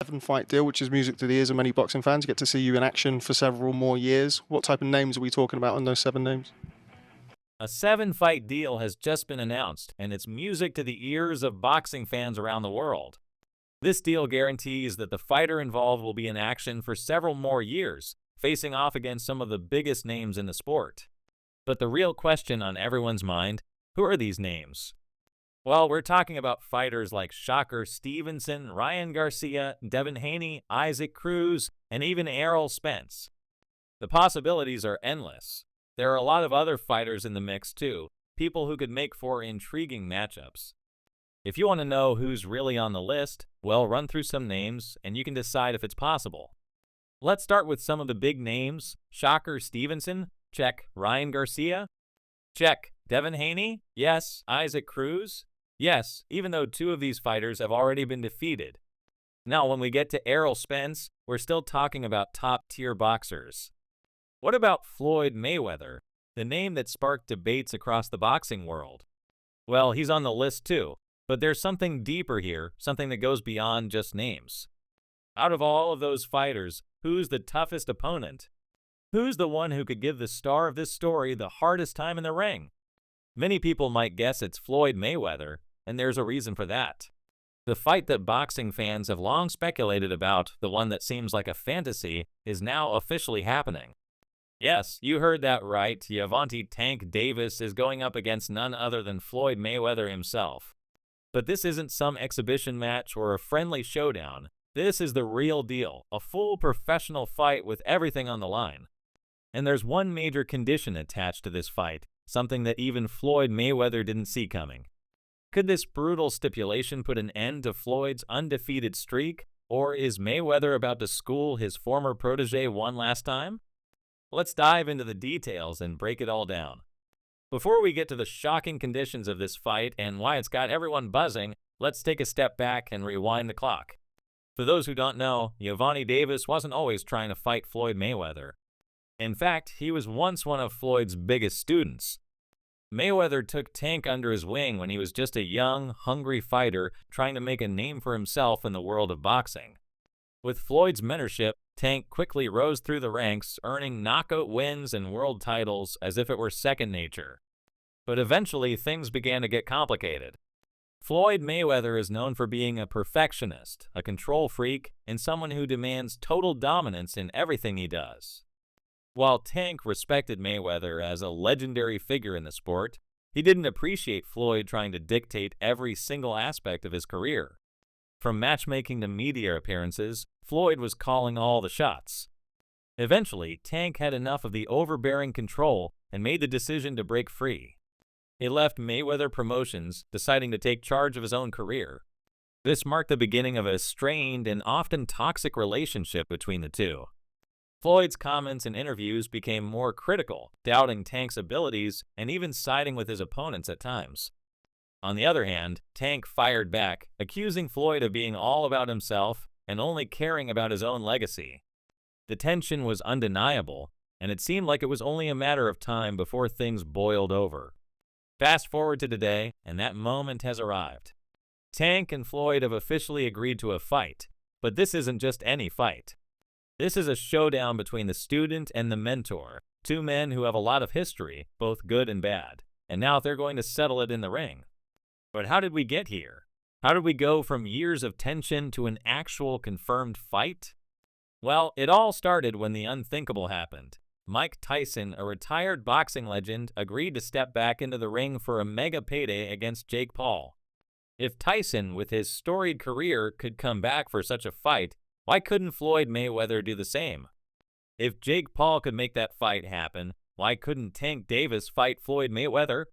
7-fight deal, which is music to the ears of many boxing fans. Get to see you in action for several more years. What type of names are we talking about on those 7 names? A 7-fight deal has just been announced, and it's music to the ears of boxing fans around the world. This deal guarantees that the fighter involved will be in action for several more years, facing off against some of the biggest names in the sport. But the real question on everyone's mind, who are these names? Well, we're talking about fighters like Shocker Stevenson, Ryan Garcia, Devin Haney, Isaac Cruz, and even Errol Spence. The possibilities are endless. There are a lot of other fighters in the mix too, people who could make for intriguing matchups. If you want to know who's really on the list, well, run through some names and you can decide if it's possible. Let's start with some of the big names. Shocker Stevenson? Check. Ryan Garcia? Check. Devin Haney? Yes. Isaac Cruz? Yes, even though 2 of these fighters have already been defeated. Now, when we get to Errol Spence, we're still talking about top-tier boxers. What about Floyd Mayweather, the name that sparked debates across the boxing world? Well, he's on the list too, but there's something deeper here, something that goes beyond just names. Out of all of those fighters, who's the toughest opponent? Who's the one who could give the star of this story the hardest time in the ring? Many people might guess it's Floyd Mayweather, and there's a reason for that. The fight that boxing fans have long speculated about, the one that seems like a fantasy, is now officially happening. Yes, you heard that right. Gervonta "Tank" Davis is going up against none other than Floyd Mayweather himself. But this isn't some exhibition match or a friendly showdown. This is the real deal, a full professional fight with everything on the line. And there's one major condition attached to this fight, something that even Floyd Mayweather didn't see coming. Could this brutal stipulation put an end to Floyd's undefeated streak, or is Mayweather about to school his former protege one last time? Let's dive into the details and break it all down. Before we get to the shocking conditions of this fight and why it's got everyone buzzing, let's take a step back and rewind the clock. For those who don't know, Gervonta Davis wasn't always trying to fight Floyd Mayweather. In fact, he was once one of Floyd's biggest students. Mayweather took Tank under his wing when he was just a young, hungry fighter trying to make a name for himself in the world of boxing. With Floyd's mentorship, Tank quickly rose through the ranks, earning knockout wins and world titles as if it were second nature. But eventually, things began to get complicated. Floyd Mayweather is known for being a perfectionist, a control freak, and someone who demands total dominance in everything he does. While Tank respected Mayweather as a legendary figure in the sport, he didn't appreciate Floyd trying to dictate every single aspect of his career. From matchmaking to media appearances, Floyd was calling all the shots. Eventually, Tank had enough of the overbearing control and made the decision to break free. He left Mayweather Promotions, deciding to take charge of his own career. This marked the beginning of a strained and often toxic relationship between the two. Floyd's comments and interviews became more critical, doubting Tank's abilities and even siding with his opponents at times. On the other hand, Tank fired back, accusing Floyd of being all about himself and only caring about his own legacy. The tension was undeniable, and it seemed like it was only a matter of time before things boiled over. Fast forward to today, and that moment has arrived. Tank and Floyd have officially agreed to a fight, but this isn't just any fight. This is a showdown between the student and the mentor, 2 men who have a lot of history, both good and bad, and now they're going to settle it in the ring. But how did we get here? How did we go from years of tension to an actual confirmed fight? Well, it all started when the unthinkable happened. Mike Tyson, a retired boxing legend, agreed to step back into the ring for a mega payday against Jake Paul. If Tyson, with his storied career, could come back for such a fight, why couldn't Floyd Mayweather do the same? If Jake Paul could make that fight happen, why couldn't Tank Davis fight Floyd Mayweather?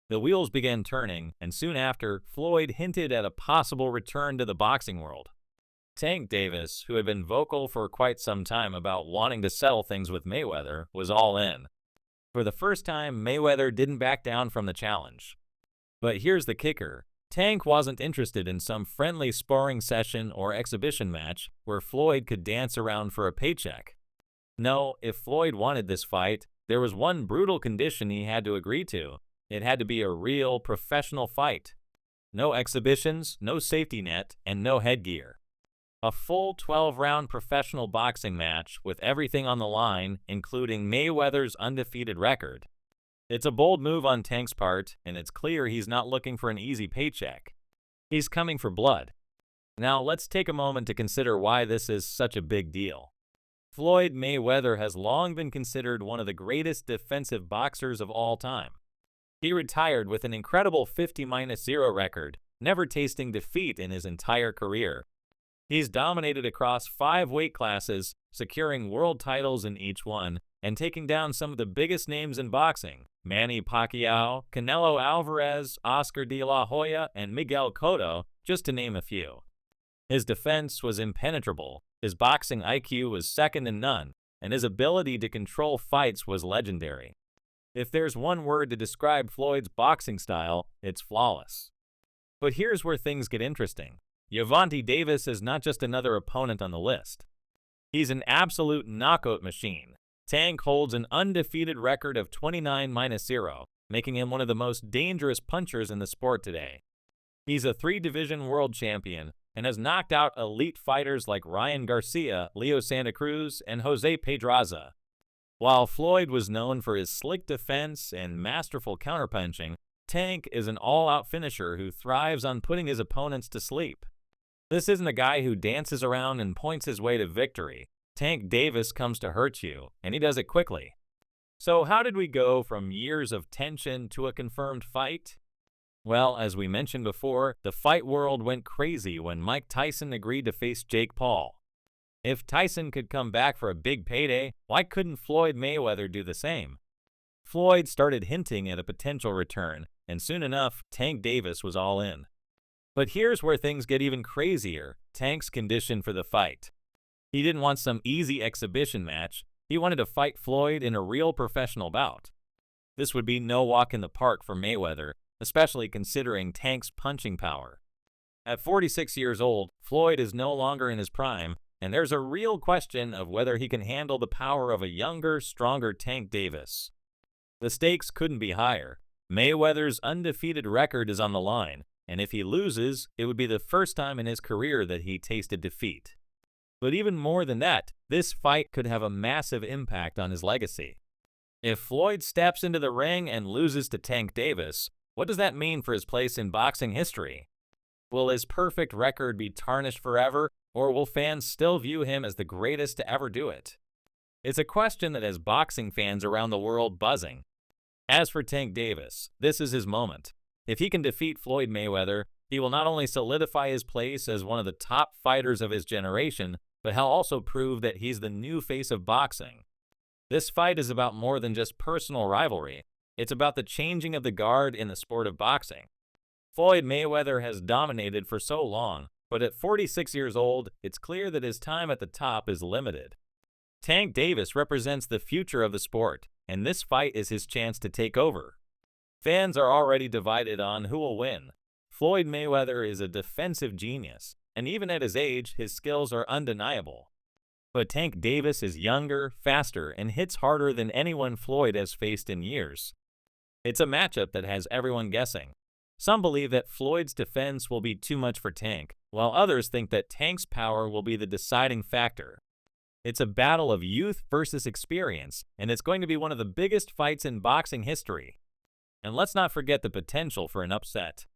The wheels began turning, and soon after, Floyd hinted at a possible return to the boxing world. Tank Davis, who had been vocal for quite some time about wanting to settle things with Mayweather, was all in. For the first time, Mayweather didn't back down from the challenge. But here's the kicker. Tank wasn't interested in some friendly sparring session or exhibition match where Floyd could dance around for a paycheck. No, if Floyd wanted this fight, there was one brutal condition he had to agree to. It had to be a real professional fight. No exhibitions, no safety net, and no headgear. A full 12-round professional boxing match with everything on the line, including Mayweather's undefeated record. It's a bold move on Tank's part, and it's clear he's not looking for an easy paycheck. He's coming for blood. Now let's take a moment to consider why this is such a big deal. Floyd Mayweather has long been considered one of the greatest defensive boxers of all time. He retired with an incredible 50-0 record, never tasting defeat in his entire career. He's dominated across 5 weight classes, securing world titles in each one, and taking down some of the biggest names in boxing: Manny Pacquiao, Canelo Alvarez, Oscar de la Hoya, and Miguel Cotto, just to name a few. His defense was impenetrable, his boxing IQ was second to none, and his ability to control fights was legendary. If there's one word to describe Floyd's boxing style, it's flawless. But here's where things get interesting. Gervonta Davis is not just another opponent on the list. He's an absolute knockout machine. Tank holds an undefeated record of 29-0, making him one of the most dangerous punchers in the sport today. He's a 3-division world champion and has knocked out elite fighters like Ryan Garcia, Leo Santa Cruz, and Jose Pedraza. While Floyd was known for his slick defense and masterful counterpunching, Tank is an all-out finisher who thrives on putting his opponents to sleep. This isn't a guy who dances around and points his way to victory. Tank Davis comes to hurt you, and he does it quickly. So how did we go from years of tension to a confirmed fight? Well, as we mentioned before, the fight world went crazy when Mike Tyson agreed to face Jake Paul. If Tyson could come back for a big payday, why couldn't Floyd Mayweather do the same? Floyd started hinting at a potential return, and soon enough, Tank Davis was all in. But here's where things get even crazier: Tank's condition for the fight. He didn't want some easy exhibition match. He wanted to fight Floyd in a real professional bout. This would be no walk in the park for Mayweather, especially considering Tank's punching power. At 46 years old, Floyd is no longer in his prime, and there's a real question of whether he can handle the power of a younger, stronger Tank Davis. The stakes couldn't be higher. Mayweather's undefeated record is on the line, and if he loses, it would be the first time in his career that he tasted defeat. But even more than that, this fight could have a massive impact on his legacy. If Floyd steps into the ring and loses to Tank Davis, what does that mean for his place in boxing history? Will his perfect record be tarnished forever, or will fans still view him as the greatest to ever do it? It's a question that has boxing fans around the world buzzing. As for Tank Davis, this is his moment. If he can defeat Floyd Mayweather, he will not only solidify his place as one of the top fighters of his generation, but he'll also prove that he's the new face of boxing. This fight is about more than just personal rivalry. It's about the changing of the guard in the sport of boxing. Floyd Mayweather has dominated for so long, but at 46 years old, it's clear that his time at the top is limited. Tank Davis represents the future of the sport, and this fight is his chance to take over. Fans are already divided on who will win. Floyd Mayweather is a defensive genius, and even at his age, his skills are undeniable. But Tank Davis is younger, faster, and hits harder than anyone Floyd has faced in years. It's a matchup that has everyone guessing. Some believe that Floyd's defense will be too much for Tank, while others think that Tank's power will be the deciding factor. It's a battle of youth versus experience, and it's going to be one of the biggest fights in boxing history. And let's not forget the potential for an upset.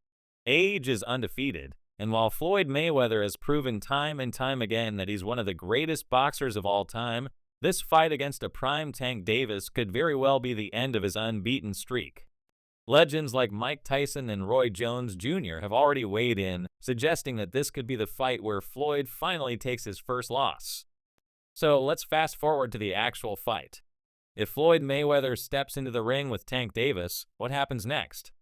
Age is undefeated, and while Floyd Mayweather has proven time and time again that he's one of the greatest boxers of all time, this fight against a prime Tank Davis could very well be the end of his unbeaten streak. Legends like Mike Tyson and Roy Jones Jr. have already weighed in, suggesting that this could be the fight where Floyd finally takes his first loss. So let's fast forward to the actual fight. If Floyd Mayweather steps into the ring with Tank Davis, what happens next?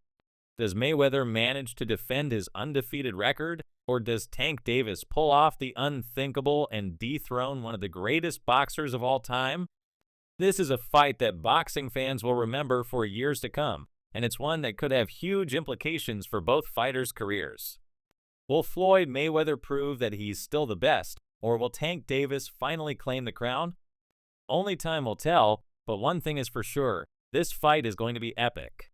Does Mayweather manage to defend his undefeated record, or does Tank Davis pull off the unthinkable and dethrone one of the greatest boxers of all time? This is a fight that boxing fans will remember for years to come, and it's one that could have huge implications for both fighters' careers. Will Floyd Mayweather prove that he's still the best, or will Tank Davis finally claim the crown? Only time will tell, but one thing is for sure, this fight is going to be epic.